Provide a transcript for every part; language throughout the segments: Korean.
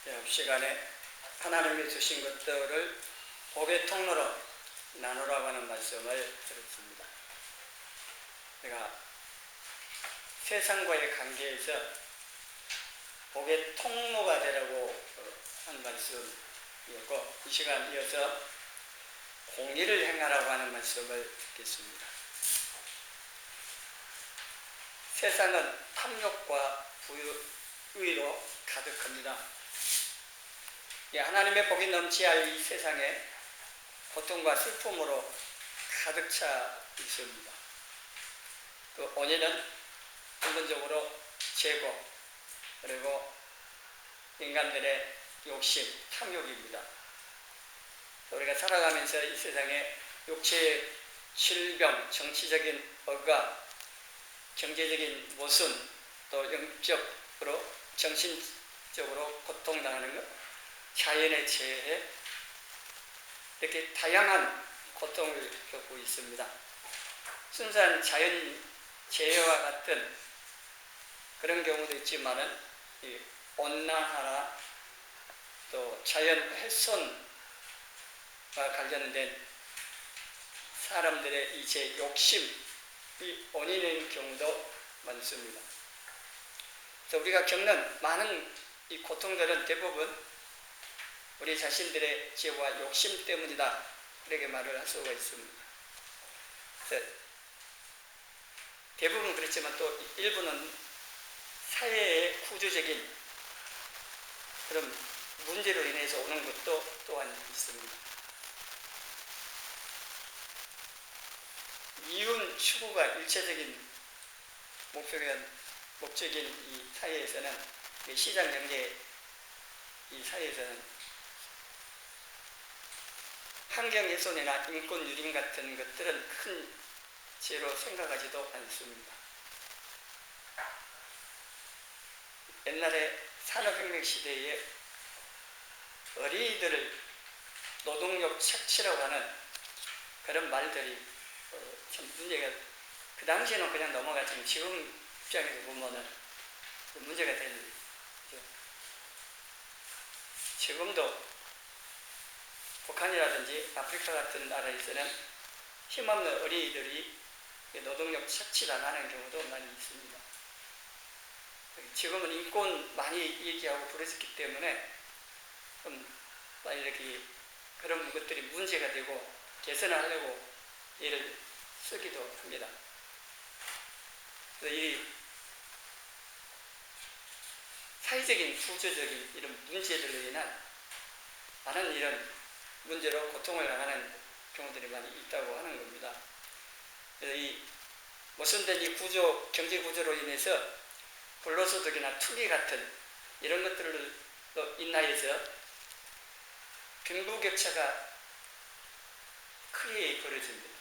다음 시간에 하나님이 주신 것들을 복의 통로로 나누라고 하는 말씀을 들었습니다. 제가 세상과의 관계에서 복의 통로가 되라고 한 말씀이었고, 이 시간 이어서 공의를 행하라고 하는 말씀을 듣겠습니다. 세상은 탐욕과 부의로 가득합니다. 하나님의 복이 넘치야 할 이 세상에 고통과 슬픔으로 가득 차 있습니다. 그 원인은 근본적으로 죄고, 그리고 인간들의 욕심, 탐욕입니다. 우리가 살아가면서 이 세상에 육체의 질병, 정치적인 억압, 경제적인 모순, 또 영적으로, 정신적으로 고통당하는 것, 자연의 재해, 이렇게 다양한 고통을 겪고 있습니다. 순수한 자연 재해와 같은 그런 경우도 있지만은 이 온난화나 또 자연 훼손과 관련된 사람들의 이제 욕심이 원인인 경우도 많습니다. 그래서 우리가 겪는 많은 이 고통들은 대부분 우리 자신들의 죄와 욕심 때문이다, 이렇게 말을 할 수가 있습니다. 대부분 그렇지만 또 일부는 사회의 구조적인 그런 문제로 인해서 오는 것도 또한 있습니다. 이윤 추구가 일체적인 목적인 이 사회에서는, 시장 경제 이 사회에서는 환경 훼손이나 인권 유린 같은 것들은 큰 죄로 생각하지도 않습니다. 옛날에 산업혁명 시대에 어린이들을 노동력 착취라고 하는 그런 말들이 참 문제가, 그 당시에는 그냥 넘어갔지만 지금 입장에서 보면은 문제가 되는 거죠. 지금도 북한이라든지 아프리카 같은 나라에서는 힘없는 어린이들이 노동력 착취당하는 경우도 많이 있습니다. 지금은 인권 많이 얘기하고 부러졌기 때문에 많이 이렇게 그런 것들이 문제가 되고 개선하려고 애를 쓰기도 합니다. 그래서 이 사회적인 구조적인 이런 문제들로 인한 많은 이런 문제로 고통을 당하는 경우들이 많이 있다고 하는 겁니다. 그래서 이 모순된 이 구조, 경제 구조로 인해서 불로소득이나 투기 같은 이런 것들로 인하여서 빈부격차가 크게 벌어집니다.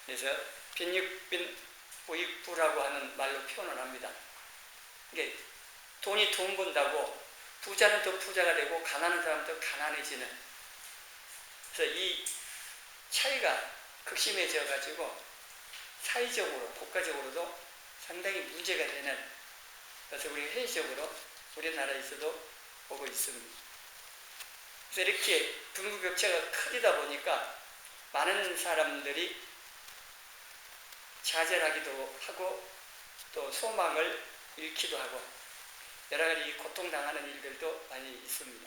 그래서 빈육빈 부익부라고 하는 말로 표현을 합니다. 이게 돈이 돈 번다고 부자는 더 부자가 되고 가난한 사람은 더 가난해지는, 그래서 이 차이가 극심해져 가지고 사회적으로, 국가적으로도 상당히 문제가 되는 것을 우리가 현실적으로 우리나라에서도 보고 있습니다. 그래서 이렇게 빈부격차가 크다 보니까 많은 사람들이 좌절하기도 하고 또 소망을 잃기도 하고 여러 가지 고통당하는 일들도 많이 있습니다.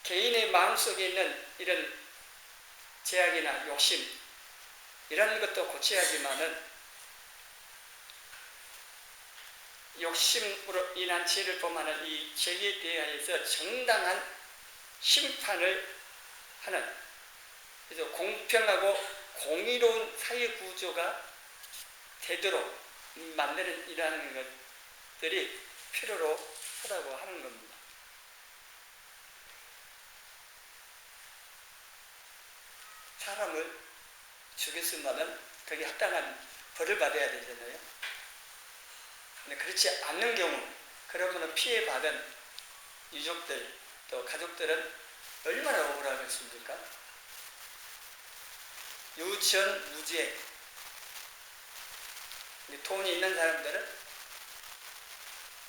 개인의 마음속에 있는 이런 제약이나 욕심, 이런 것도 고쳐야 하지만은 욕심으로 인한 죄를 범하는 이 죄에 대하여서 정당한 심판을 하는, 그래서 공평하고 공의로운 사회 구조가 되도록 만드는 이러한 것들이 필요로 하다고 하는 겁니다. 사람을 죽였으면은 그게 합당한 벌을 받아야 되잖아요. 근데 그렇지 않는 경우, 그러면은 피해받은 유족들 또 가족들은 얼마나 억울하겠습니까? 유전 무죄. 돈이 있는 사람들은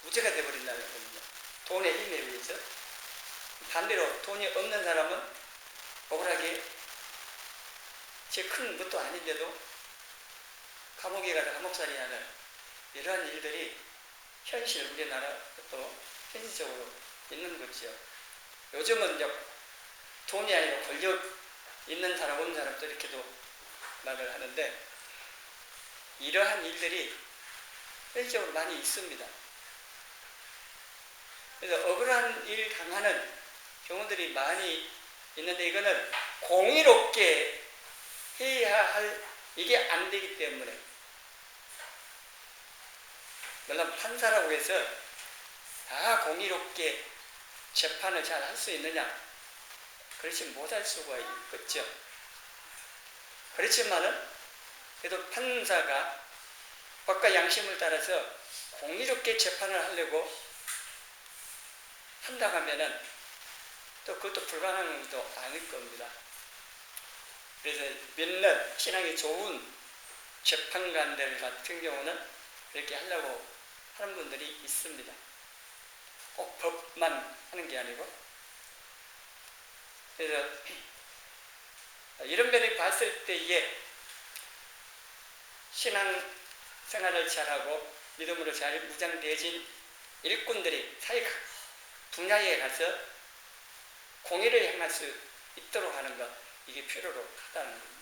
무죄가 되어버린다는 겁니다. 돈의 힘에 의해서. 반대로 돈이 없는 사람은 억울하게 제 큰 것도 아닌데도 감옥에 가서 감옥살이 하는 이러한 일들이 현실 우리나라도 현실적으로 있는 거죠. 요즘은 이제 돈이 아니라 권력 있는 사람 없는 사람도 이렇게도 말을 하는데 이러한 일들이 현실적으로 많이 있습니다. 그래서 억울한 일 당하는 경우들이 많이 있는데 이거는 공의롭게 해야 할 이게 안 되기 때문에 물론 판사라고 해서 다 공의롭게 재판을 잘 할 수 있느냐? 그렇지 못할 수가 있겠죠. 그렇지만은 그래도 판사가 법과 양심을 따라서 공의롭게 재판을 하려고 한다고 하면은 또 그것도 불가능한 것도 아닐 겁니다. 그래서 몇몇 신앙이 좋은 재판관들 같은 경우는 그렇게 하려고 하는 분들이 있습니다. 꼭 법만 하는 게 아니고. 그래서 이런 면을 봤을 때에 신앙 생활을 잘하고 믿음으로 잘 무장되어진 일꾼들이 사회 분야에 가서 공의를 행할 수 있도록 하는 것, 이게 필요로 하다는 겁니다.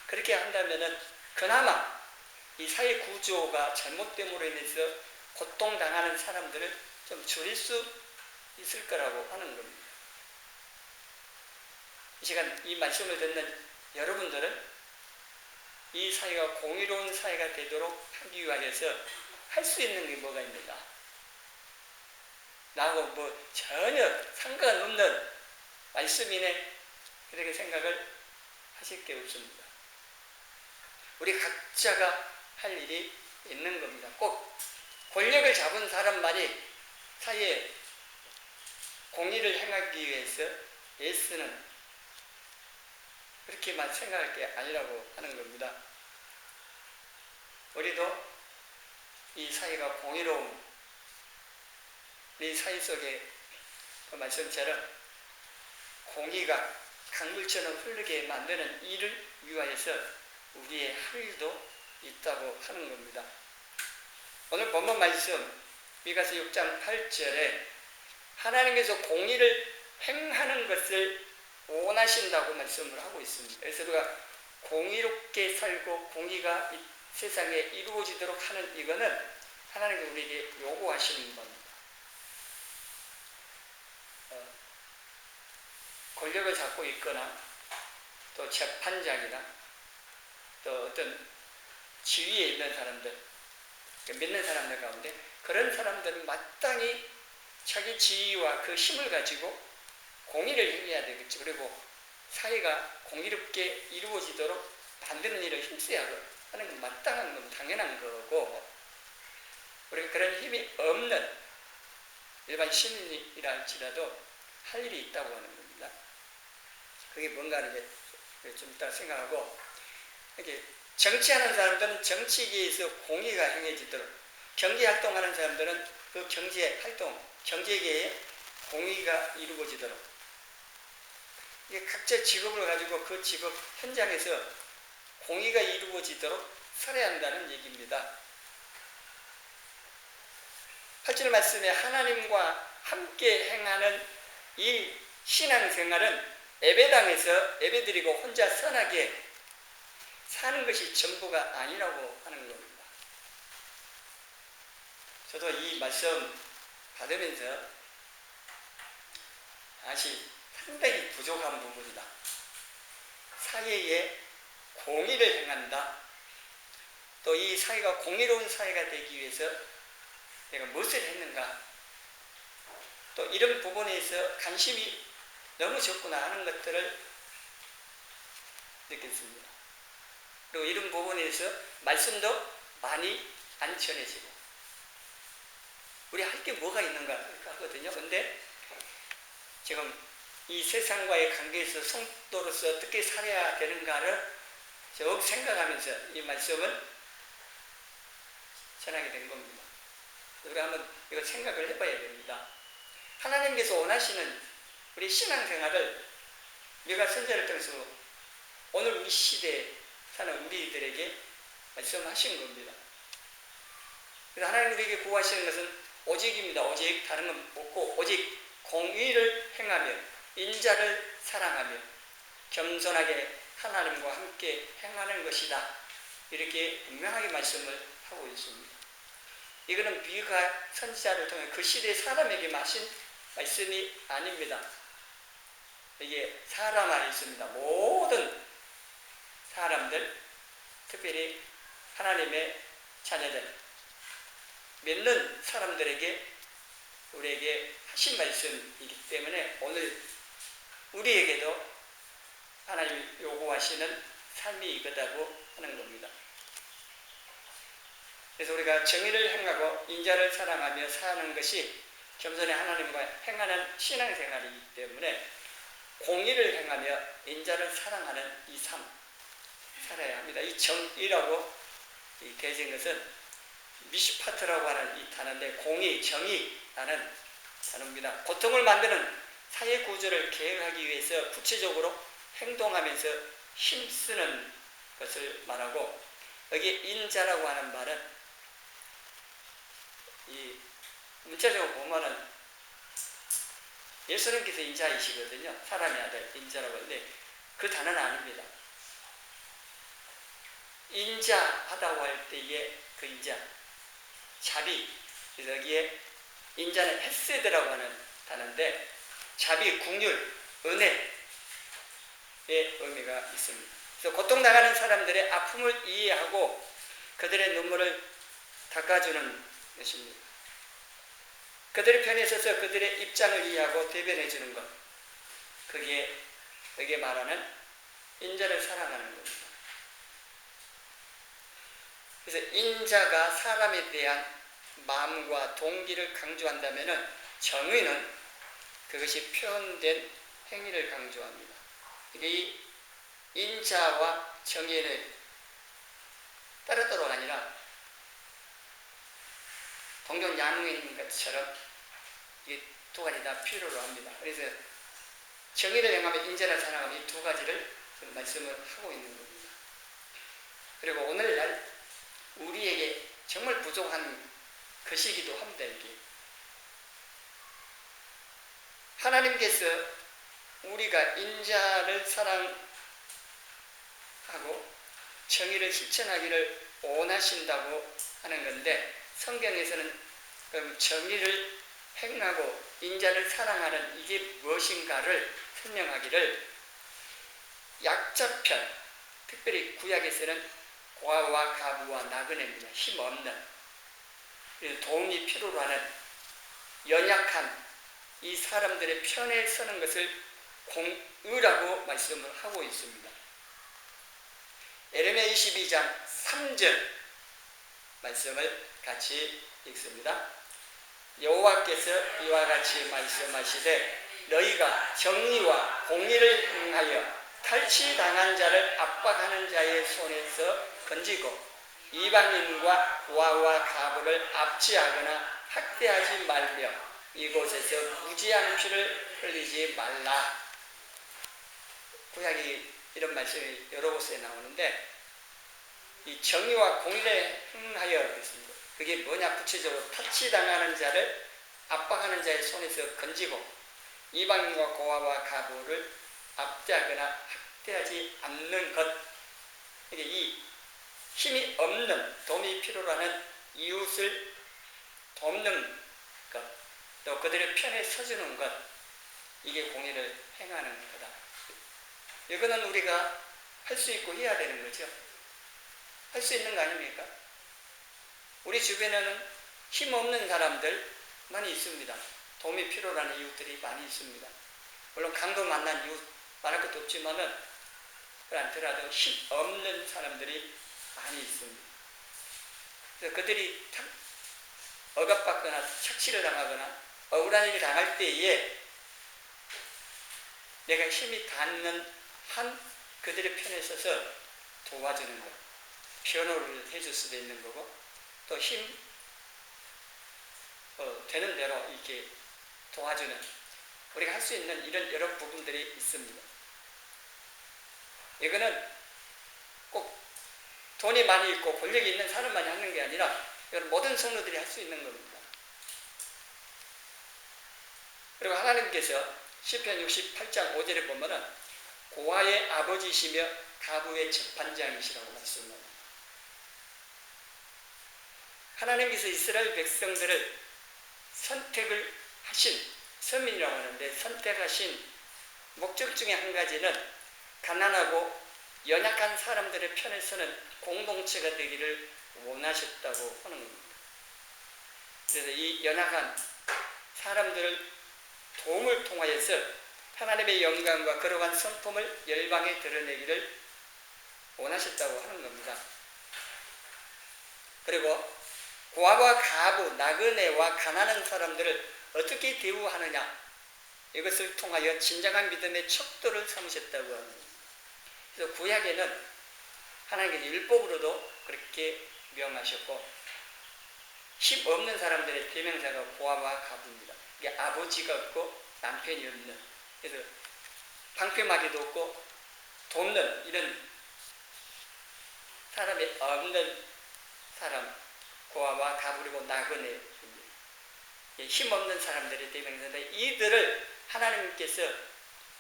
그렇게 한다면은 그나마 이 사회 구조가 잘못됨으로 인해서 고통당하는 사람들을 좀 줄일 수 있을 거라고 하는 겁니다. 이 시간 이 말씀을 듣는 여러분들은 이 사회가 공의로운 사회가 되도록 하기 위해서 할 수 있는 게 뭐가 있는가? 나하고 뭐 전혀 상관없는 말씀이네, 이렇게 생각을 하실 게 없습니다. 우리 각자가 할 일이 있는 겁니다. 꼭 권력을 잡은 사람만이 사회에 공의를 행하기 위해서 애쓰는 그렇게만 생각할 게 아니라고 하는 겁니다. 우리도 이 사회가 공의로운 이 사회 속에 그 말씀처럼 공의가 강물처럼 흐르게 만드는 일을 위하여서 우리의 할 일도 있다고 하는 겁니다. 오늘 본문 말씀 미가서 6장 8절에 하나님께서 공의를 행하는 것을 원하신다고 말씀을 하고 있습니다. 그래서 우리가 공의롭게 살고 공의가 이 세상에 이루어지도록 하는 이거는 하나님께서 우리에게 요구하시는 겁니다. 권력을 잡고 있거나 또 재판장이나 또 어떤 지위에 있는 사람들, 믿는 사람들 가운데 그런 사람들은 마땅히 자기 지위와 그 힘을 가지고 공의를 행해야 되겠죠. 그리고 사회가 공의롭게 이루어지도록 만드는 일을 힘써야 하는 건 마땅한 건 당연한 거고, 우리가 그런 힘이 없는 일반 시민이라 할지라도 할 일이 있다고 하는 겁니다. 그게 뭔가를 좀 이따 생각하고, 이렇게 정치하는 사람들은 정치계에서 공의가 행해지도록, 경제활동하는 사람들은 그 경제활동, 경제계에 공의가 이루어지도록, 이게 각자 직업을 가지고 그 직업 현장에서 공의가 이루어지도록 살아야 한다는 얘기입니다. 8절 말씀에 하나님과 함께 행하는 이 신앙생활은 예배당에서 예배드리고 혼자 선하게 사는 것이 전부가 아니라고 하는 겁니다. 저도 이 말씀 받으면서 아직 상당히 부족한 부분이다. 사회에 공의를 행한다. 또 이 사회가 공의로운 사회가 되기 위해서 내가 무엇을 했는가. 또 이런 부분에 있어 관심이 너무 적구나 하는 것들을 느꼈습니다. 그리고 이런 부분에 있어 말씀도 많이 안 전해지고 우리 할 게 뭐가 있는가 하거든요. 근데 지금 이 세상과의 관계에서 성도로서 어떻게 살아야 되는가를 쭉 생각하면서 이 말씀을 전하게 된 겁니다. 우리가 한번 이거 생각을 해봐야 됩니다. 하나님께서 원하시는 우리 신앙생활을 미가 선지자를 통해서 오늘 우리 시대에 사는 우리들에게 말씀하신 겁니다. 그래서 하나님 우리에게 구하시는 것은 오직입니다. 오직 다른 건 없고 오직 공의를 행하며 인자를 사랑하며 겸손하게 하나님과 함께 행하는 것이다. 이렇게 분명하게 말씀을 하고 있습니다. 이거는 미가 선지자를 통해 그 시대의 사람에게 마신 말씀이 아닙니다. 이게 사람 안에 있습니다. 모든 사람들, 특별히 하나님의 자녀들, 믿는 사람들에게 우리에게 하신 말씀이기 때문에 오늘 우리에게도 하나님이 요구하시는 삶이 이거다고 하는 겁니다. 그래서 우리가 정의를 행하고 인자를 사랑하며 사는 것이 겸손히 하나님과 행하는 신앙생활이기 때문에 공의를 행하며 인자를 사랑하는 이 삶 살아야 합니다. 이 정의라고 대진 것은 미시파트라고 하는 이 단어인데 공의, 정의라는 단어입니다. 고통을 만드는 사회 구조를 계획하기 위해서 구체적으로 행동하면서 힘쓰는 것을 말하고 여기 인자라고 하는 말은 이 문자적으로 보면은 예수님께서 인자이시거든요. 사람의 아들 인자라고 하는데 그 단어는 아닙니다. 인자하다고 할 때에 그 인자 자비, 그래서 여기에 인자는 헤세드라고 하는 단어인데 자비, 긍휼, 은혜의 의미가 있습니다. 그래서 고통당하는 사람들의 아픔을 이해하고 그들의 눈물을 닦아주는 것입니다. 그들의 편에 서서 그들의 입장을 이해하고 대변해 주는 것, 그게 여기에 말하는 인자를 사랑하는 겁니다. 그래서 인자가 사람에 대한 마음과 동기를 강조한다면 정의는 그것이 표현된 행위를 강조합니다. 이 인자와 정의는 따로따로가 아니라 동전 양면에 있는 것처럼 이 두 가지 다 필요로 합니다. 그래서 정의를 행하며 인자를 사랑하며 이 두 가지를 말씀을 하고 있는 겁니다. 그리고 오늘날 우리에게 정말 부족한 것이기도 합니다. 이게 하나님께서 우리가 인자를 사랑하고 정의를 실천하기를 원하신다고 하는 건데 성경에서는 그럼 정의를 행하고 인자를 사랑하는 이게 무엇인가를 설명하기를 약자편, 특별히 구약에서는 고아와 가부와 나그네입니다. 힘없는, 도움이 필요로 하는 연약한 이 사람들의 편에 서는 것을 공의라고 말씀을 하고 있습니다. 에레미야 22장 3절 말씀을 같이 읽습니다. 여호와께서 이와 같이 말씀하시되 너희가 정의와 공의를 행하여 탈취당한 자를 압박하는 자의 손에서 건지고 이방인과 고아와 가부를 압제하거나 학대하지 말며 이곳에서 무지한 피를 흘리지 말라. 구약이 이런 말씀이 여러 곳에 나오는데 이 정의와 공의를 행하여 그랬습니다. 그게 뭐냐? 구체적으로 탈취당하는 자를 압박하는 자의 손에서 건지고 이방인과 고아와 가부를 압제하거나 학대하지 않는 것. 이 힘이 없는, 도움이 필요로 하는 이웃을 돕는 것, 또 그들의 편에 서주는 것, 이게 공의를 행하는 거다. 이거는 우리가 할 수 있고 해야 되는 거죠. 할 수 있는 거 아닙니까? 우리 주변에는 힘없는 사람들 많이 있습니다. 도움이 필요로 하는 이웃들이 많이 있습니다. 물론 강도 만난 이웃 말할 것도 없지만은 그렇더라도 힘없는 사람들이 많이 있습니다. 그래서 그들이 억압받거나 착취를 당하거나 억울한 일을 당할 때에 내가 힘이 닿는 한 그들의 편에 서서 도와주는 것, 변호를 해줄 수도 있는 거고 또 힘 되는 대로 이렇게 도와주는, 우리가 할 수 있는 이런 여러 부분들이 있습니다. 이거는 꼭 돈이 많이 있고 권력이 있는 사람만이 하는 게 아니라 이건 모든 성도들이 할 수 있는 겁니다. 그리고 하나님께서 시편 68장 5절에 보면은 고아의 아버지시며 가부의 재판장이시라고 말씀합니다. 하나님께서 이스라엘 백성들을 선택을 하신, 서민이라고 하는데 선택하신 목적 중에 한 가지는 가난하고 연약한 사람들의 편에 서는 공동체가 되기를 원하셨다고 하는 겁니다. 그래서 이 연약한 사람들을 도움을 통하여서 하나님의 영광과 거룩한 성품을 열방에 드러내기를 원하셨다고 하는 겁니다. 그리고 고아와 가부, 나그네와 가난한 사람들을 어떻게 대우하느냐, 이것을 통하여 진정한 믿음의 척도를 삼으셨다고 합니다. 그래서 구약에는 하나님께서 율법으로도 그렇게 명하셨고, 힘 없는 사람들의 대명사가 고아와 가부입니다. 이게 아버지가 없고 남편이 없는, 그래서 방패막이도 없고 돕는 이런 사람이 없는 사람, 고아와 가부리고 나그네, 힘없는 사람들의 대명사인데, 이들을 하나님께서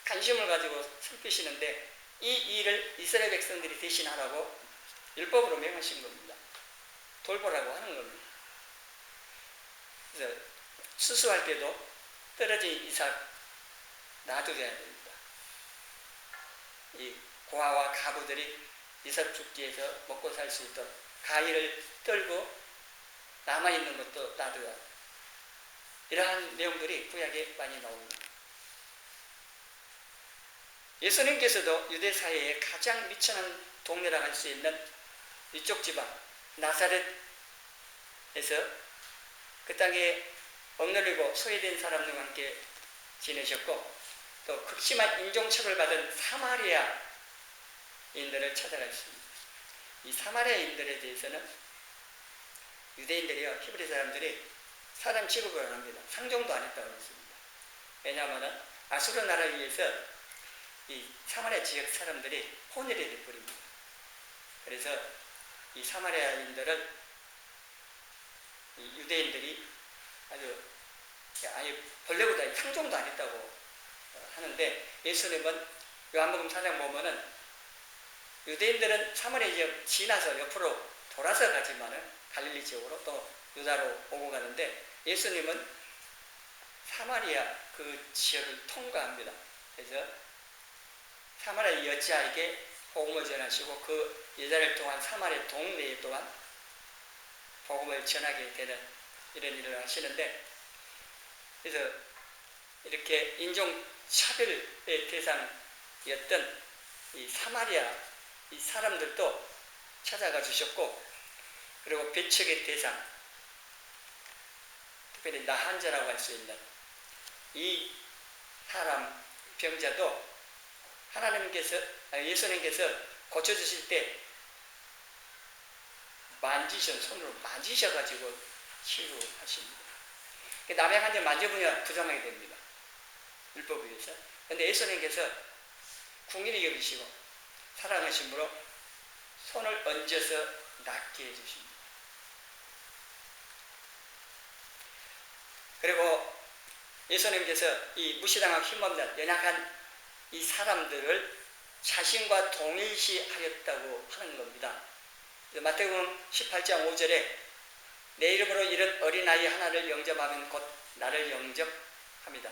관심을 가지고 살피시는데 이 일을 이스라엘 백성들이 대신하라고 율법으로 명하신 겁니다. 돌보라고 하는 겁니다. 그래서 수수할 때도 떨어진 이삭 놔둬야 됩니다. 이 고아와 가부들이 이삭 죽기에서 먹고 살 수 있도록 가위를 떨고 남아있는 것도 놔둬야 합니다. 이러한 내용들이 구약에 많이 나옵니다. 예수님께서도 유대 사회에 가장 미천한 동네라고 할 수 있는 이쪽 지방 나사렛에서 그 땅에 억눌리고 소외된 사람들과 함께 지내셨고, 또 극심한 인종척을 받은 사마리아인들을 찾아갔습니다. 이 사마리아인들에 대해서는 유대인들이요, 히브리 사람들이 사람 취급을 안 합니다. 상종도 안 했다고 했습니다. 왜냐하면 아수르 나라에 의해서 이 사마리아 지역 사람들이 혼혈이 되어버립니다. 그래서 이 사마리아인들을 이 유대인들이 아예 벌레보다 상종도 안 했다고 하는데, 예수님은 요한복음 4장 보면은 유대인들은 사마리아 지역 지나서 옆으로 돌아서 가지만은 갈릴리 지역으로 또 유다로 오고 가는데, 예수님은 사마리아 그 지역을 통과합니다. 그래서 사마리아 여자에게 복음을 전하시고 그 여자를 통한 사마리아 동네에 또한 복음을 전하게 되는 이런 일을 하시는데, 그래서 이렇게 인종차별의 대상이었던 이 사마리아 이 사람들도 찾아가 주셨고, 그리고 배척의 대상, 특별히 나한자라고 할 수 있는 이 사람 병자도 예수님께서 고쳐주실 때 손으로 만지셔가지고 치유하십니다. 남의 한 대 만져보면 부정하게 됩니다. 율법에 의해서. 그런데 예수님께서 궁일이 여기시고 사랑하심으로 손을 얹어서 낫게 해주십니다. 그리고 예수님께서 이 무시당하고 힘없는 연약한 이 사람들을 자신과 동일시하였다고 하는 겁니다. 마태복음 18장 5절에 내 이름으로 이런 어린아이 하나를 영접하면 곧 나를 영접합니다.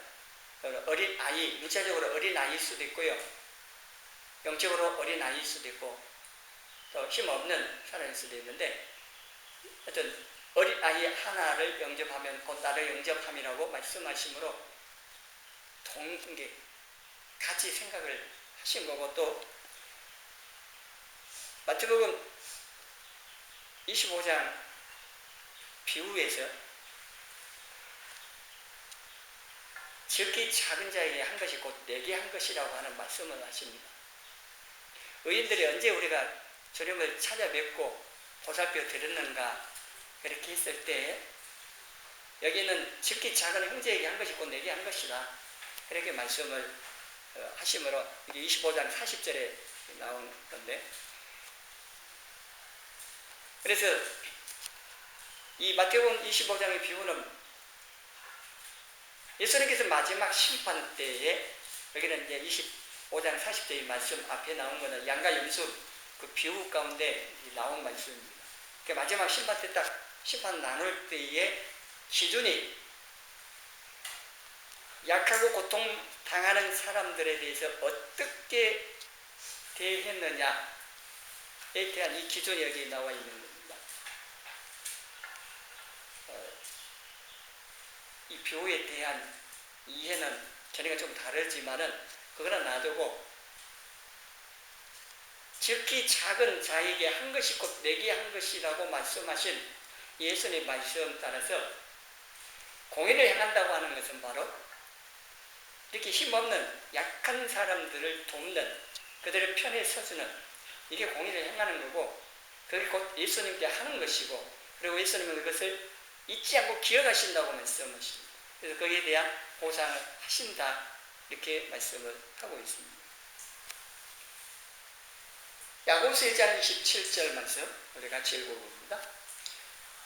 어린아이, 문자적으로 어린아이일 수도 있고요, 영적으로 어린아이일 수도 있고 또 힘없는 사람일 수도 있는데, 하여튼 어린아이 하나를 영접하면 곧 나를 영접함이라고 말씀하시므로 동계 같이 생각을 하신 거고, 또 마태복음 25장 비유에서 지극히 작은 자에게 한 것이 곧 내게 한 것이라고 하는 말씀을 하십니다. 의인들이 언제 우리가 주님을 찾아뵙고 보살펴 드렸는가, 그렇게 했을 때 여기는 지극히 작은 형제에게 한 것이 곧 내게 한 것이다. 이렇게 말씀을 하시므로 이게 25장 40절에 나온 건데, 그래서 이 마태복음 25장의 비유는 예수님께서 마지막 심판 때에, 여기는 이제 25장 40절의 말씀 앞에 나온 거는 양과 염소 그 비유 가운데 나온 말씀입니다. 그러니까 마지막 심판 때 딱 심판 나눌 때의 기준이 약하고 고통당하는 사람들에 대해서 어떻게 대했느냐에 대한 이 기준이 여기 나와 있는 겁니다. 이 비유에 대한 이해는 전에가 좀 다르지만은 그거는 놔두고 지극히 작은 자에게 한 것이 곧 내게 한 것이라고 말씀하신 예수님의 말씀 따라서 공의를 행한다고 하는 것은 바로 이렇게 힘없는 약한 사람들을 돕는, 그들의 편에 서주는, 이게 공의를 행하는 거고, 그게 곧 예수님께 하는 것이고, 그리고 예수님은 그것을 잊지 않고 기억하신다고 말씀하십니다. 그래서 거기에 대한 보상을 하신다, 이렇게 말씀을 하고 있습니다. 야고보서 1장 27절 말씀 우리 같이 읽어봅니다.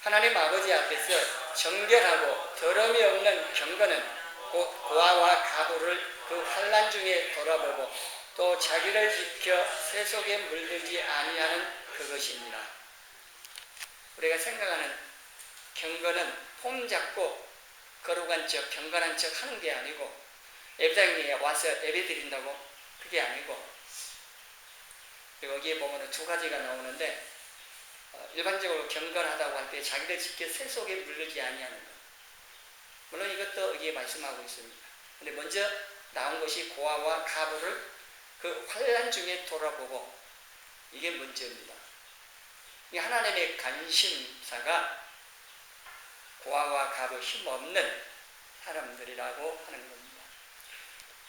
하나님 아버지 앞에서 정결하고 더러움이 없는 경건은 곧 고아와 가부를 그 환난 중에 돌아보고 또 자기를 지켜 새 속에 물들지 아니하는 그것입니다. 우리가 생각하는 경건은 폼 잡고 거룩한 척, 경건한 척 하는 게 아니고, 예배당에 와서 예배 드린다고 그게 아니고, 여기에 보면 두 가지가 나오는데, 일반적으로 경건하다고 할 때 자기를 지켜 새 속에 물들지 아니하는 것. 물론 이것도 여기에 말씀하고 있습니다. 근데 먼저 나온 것이 고아와 가부를 그 환난 중에 돌아보고, 이게 먼저입니다. 이 하나님의 관심사가 고아와 가부 힘없는 사람들이라고 하는 겁니다.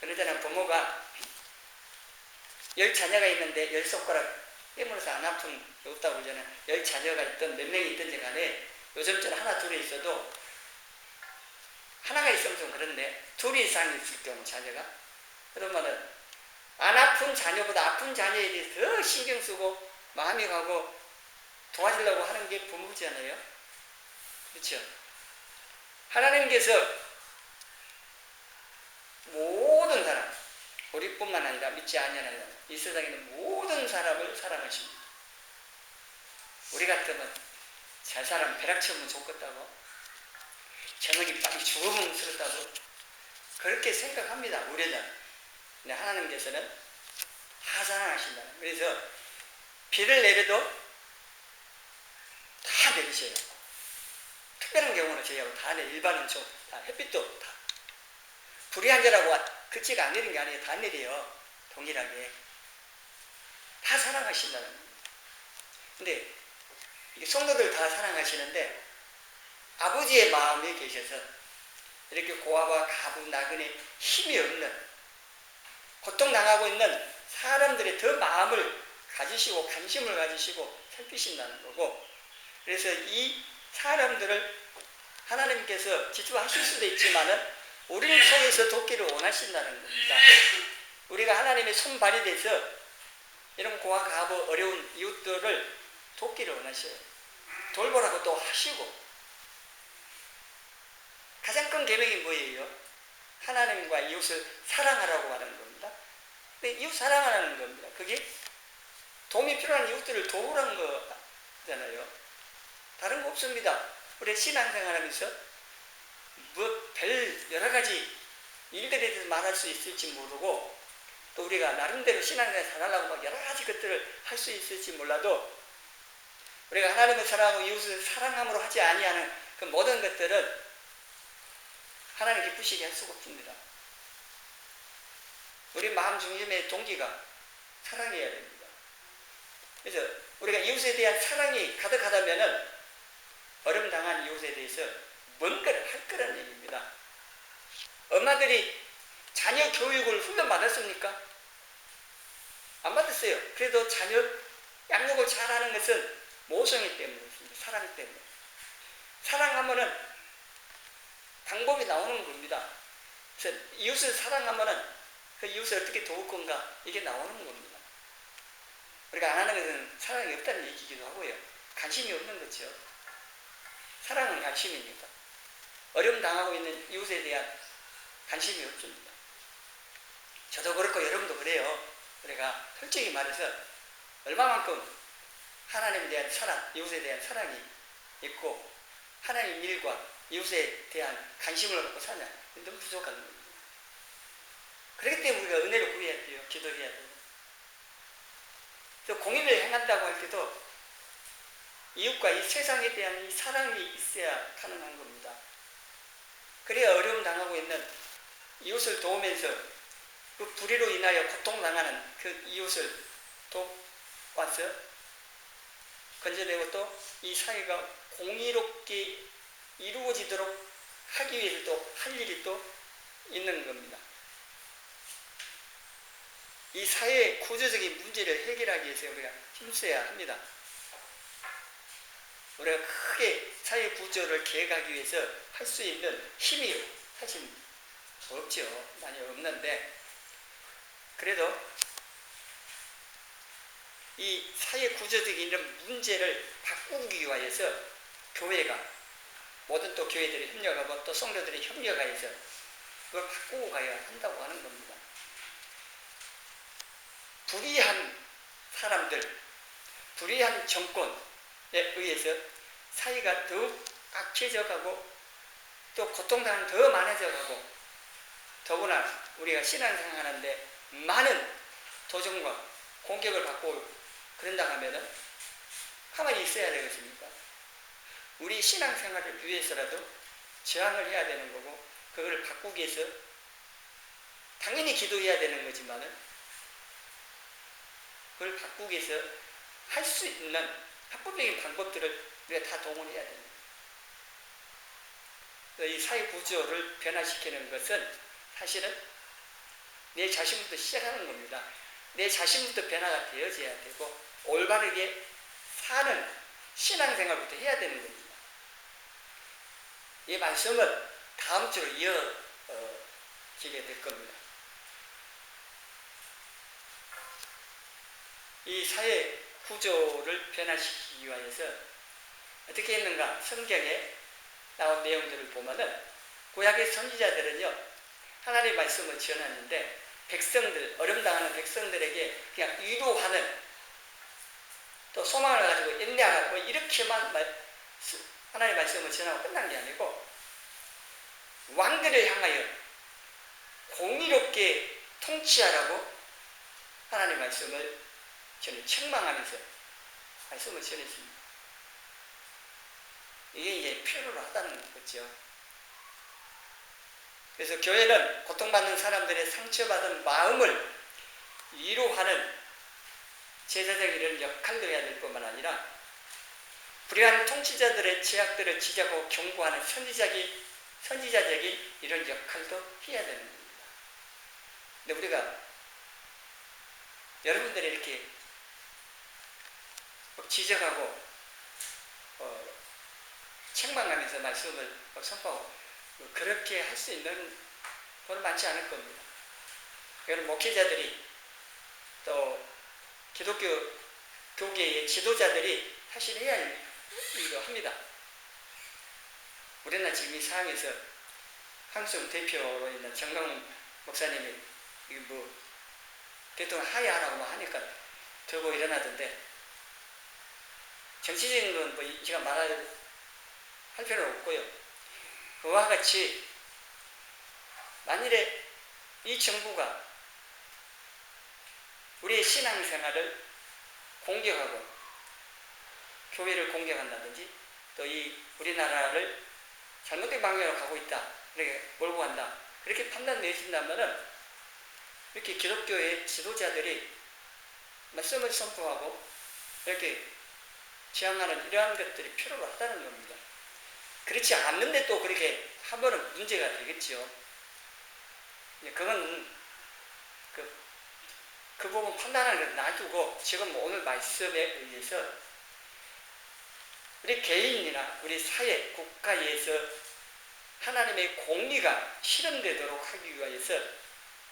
그러잖아요. 부모가 10자녀가 있는데 10손가락 깨물어서 안 아픈 없다고 그러잖아요. 10자녀가 있든 몇 명이 있든지 간에 요즘처럼 하나 둘이 있어도, 하나가 있으면 좀 그런데 둘이 이상 있을 경우 자녀가, 그러면은 안 아픈 자녀보다 아픈 자녀에 대해서 더 신경 쓰고 마음이 가고 도와주려고 하는 게 부모잖아요. 그렇죠? 하나님께서 모든 사람, 우리뿐만 아니라 믿지 아니하는 이 세상에 있는 모든 사람을 사랑하십니다. 우리 같으면 잘 살면 벼락치면 좋겠다고, 저녁이 빨리 죽으면 싫다고 그렇게 생각합니다. 우리는. 근데 하나님께서는 다 사랑하신다. 그래서 비를 내려도 다 내리셔요. 특별한 경우는 저희하고 다 내려. 일반은 좀 다 햇빛도 다. 불이 한 자라고 그치가 안 내리는 게 아니에요. 다 내려요. 동일하게. 다 사랑하신다는 겁니다. 근데 이게 성도들 다 사랑하시는데 아버지의 마음에 계셔서 이렇게 고아와 가부 나그네 힘이 없는, 고통당하고 있는 사람들의 더 마음을 가지시고 관심을 가지시고 살피신다는 거고, 그래서 이 사람들을 하나님께서 지도하실 수도 있지만은 우리를 통해서 돕기를 원하신다는 겁니다. 우리가 하나님의 손발이 돼서 이런 고아 가부 어려운 이웃들을 돕기를 원하셔요. 돌보라고 또 하시고, 가장 큰 계명이 뭐예요? 하나님과 이웃을 사랑하라고 하는 겁니다. 근데 이웃 사랑하는 겁니다. 그게 도움이 필요한 이웃들을 도우라는 거잖아요. 다른 거 없습니다. 우리 신앙생활하면서 별 여러 가지 일들에 대해서 말할 수 있을지 모르고, 또 우리가 나름대로 신앙생활 잘하려고 막 여러 가지 것들을 할 수 있을지 몰라도, 우리가 하나님을 사랑하고 이웃을 사랑함으로 하지 아니하는 그 모든 것들은 하나님 기쁘시게 할 수가 없습니다. 우리 마음 중심의 동기가 사랑해야 됩니다. 그래서 우리가 이웃에 대한 사랑이 가득하다면은 어려움당한 이웃에 대해서 뭔가를 할 거라는 얘기입니다. 엄마들이 자녀 교육을 훈련 받았습니까? 안 받았어요. 그래도 자녀 양육을 잘하는 것은 모성애 때문에 그렇습니다. 사랑 때문에. 사랑하면은 방법이 나오는 겁니다. 그래서 이웃을 사랑하면은 그 이웃을 어떻게 도울 건가 이게 나오는 겁니다. 우리가 안 하는 것은 사랑이 없다는 얘기이기도 하고요. 관심이 없는 거죠. 사랑은 관심입니다. 어려움 당하고 있는 이웃에 대한 관심이 없습니다. 저도 그렇고 여러분도 그래요. 우리가 솔직히 말해서 얼마만큼 하나님에 대한 사랑, 이웃에 대한 사랑이 있고 하나님 일과 이웃에 대한 관심을 갖고 사냐. 너무 부족한 겁니다. 그렇기 때문에 우리가 은혜를 구해야 돼요. 기도해야 돼요. 또 공의를 행한다고 할 때도 이웃과 이 세상에 대한 이 사랑이 있어야 가능한 겁니다. 그래야 어려움 당하고 있는 이웃을 도우면서 그 불의로 인하여 고통당하는 그 이웃을 도와서 건져내고 또 이 사회가 공의롭게 이루어지도록 하기 위해서 또 할 일이 또 있는 겁니다. 이 사회의 구조적인 문제를 해결하기 위해서 우리가 힘써야 합니다. 우리가 크게 사회 구조를 개혁하기 위해서 할 수 있는 힘이 사실 없죠. 많이 없는데 그래도 이 사회 구조적인 이런 문제를 바꾸기 위하여서 교회가 모든 또 교회들이 협력하고 또 성도들이 협력하여서 그걸 바꾸고 가야 한다고 하는 겁니다. 불의한 사람들, 불의한 정권에 의해서 사회가 더욱 악해져 가고 또 고통당하는 더 많아져 가고 더구나 우리가 신앙생활하는데 많은 도전과 공격을 받고 그런다 하면은 가만히 있어야 되겠습니까? 우리 신앙생활을 위해서라도 저항을 해야 되는 거고 그걸 바꾸기 위해서 당연히 기도해야 되는 거지만은 그걸 바꾸기 위해서 할 수 있는 합법적인 방법들을 우리가 다 동원해야 됩니다. 이 사회 구조를 변화시키는 것은 사실은 내 자신부터 시작하는 겁니다. 내 자신부터 변화가 되어져야 되고 올바르게 사는 신앙생활부터 해야 되는 겁니다. 이 말씀은 다음 주로 이어지게 될 겁니다. 이 사회 구조를 변화시키기 위해서 어떻게 했는가? 성경에 나온 내용들을 보면은 구약의 선지자들은요 하나님의 말씀을 전하는데 백성들, 어려움당하는 백성들에게 그냥 위로하는 또 소망을 가지고 인내하고 뭐 이렇게만 하나님의 말씀을 전하고 끝난 게 아니고 왕들을 향하여 공의롭게 통치하라고 하나님의 말씀을 저는 책망하면서 말씀을 전했습니다. 이게 이제 필요로 하다는 거죠. 그래서 교회는 고통받는 사람들의 상처받은 마음을 위로하는 제사적인 이런 역할도 해야 될 뿐만 아니라 불의한 통치자들의 죄악들을 지적하고 경고하는 선지자적인 이런 역할도 해야 되는 겁니다. 근데 우리가 여러분들이 이렇게 지적하고 책망하면서 말씀을 선포하고 그렇게 할 수 있는 건 많지 않을 겁니다. 그런 목회자들이 또 기독교 교계의 지도자들이 사실 해야 할 일도 합니다. 우리나라 지금 이 상황에서 한국 대표로 있는 정강 목사님이 뭐 대통령 하야하라고 하니까 들고 일어나던데 정치적인 건 뭐 제가 말할 필요는 없고요. 그와 같이 만일에 이 정부가 우리의 신앙생활을 공격하고 교회를 공격한다든지 또 이 우리나라를 잘못된 방향으로 가고 있다, 이렇게 몰고 간다, 그렇게 판단 내신다면은 이렇게 기독교의 지도자들이 말씀을 선포하고 이렇게 지향하는 이러한 것들이 필요로 하다는 겁니다. 그렇지 않는데 또 그렇게 하면은 문제가 되겠죠. 그건 그 부분 판단하는 걸 놔두고 지금 오늘 말씀에 의해서 우리 개인이나 우리 사회, 국가에서 하나님의 공의가 실현되도록 하기 위해서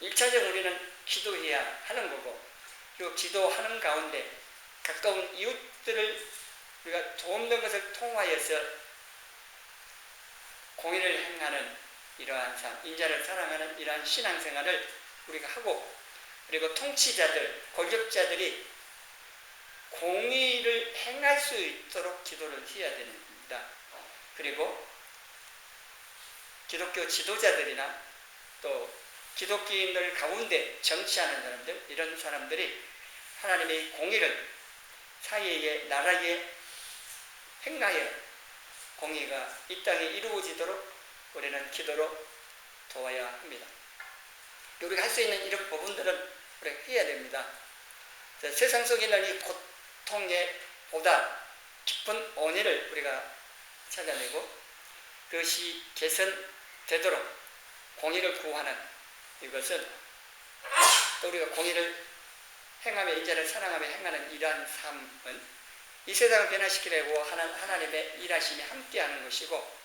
1차적으로 우리는 기도해야 하는 거고, 그 기도하는 가운데 가까운 이웃들을 우리가 돕는 것을 통하여서 공의를 행하는 이러한 삶, 인자를 사랑하는 이러한 신앙생활을 우리가 하고, 그리고 통치자들, 권력자들이 공의를 행할 수 있도록 기도를 해야 되는 겁니다. 그리고 기독교 지도자들이나 또 기독교인들 가운데 정치하는 사람들, 이런 사람들이 하나님의 공의를 사회에, 나라에 행하여 공의가 이 땅에 이루어지도록 우리는 기도로 도와야 합니다. 우리가 할 수 있는 이런 부분들은 우리가 해야 됩니다. 세상 속에 있는 이 고통의 보다 깊은 원인을 우리가 찾아내고 그것이 개선되도록 공의를 구하는 이것은, 또 우리가 공의를 행하며 인자를 사랑하며 행하는 이러한 삶은 이 세상을 변화시키려고 하는 하나님의 일하심이 함께하는 것이고,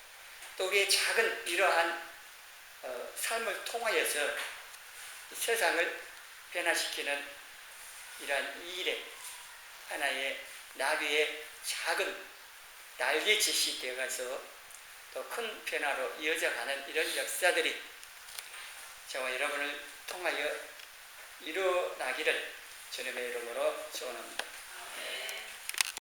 또 우리의 작은 이러한 삶을 통하여서 세상을 변화시키는 이러한 이 일에 하나의 나비의 작은 날개짓이 되어가서 더 큰 변화로 이어져가는 이런 역사들이 저와 여러분을 통하여 일어나기를 주님의 이름으로 소원합니다.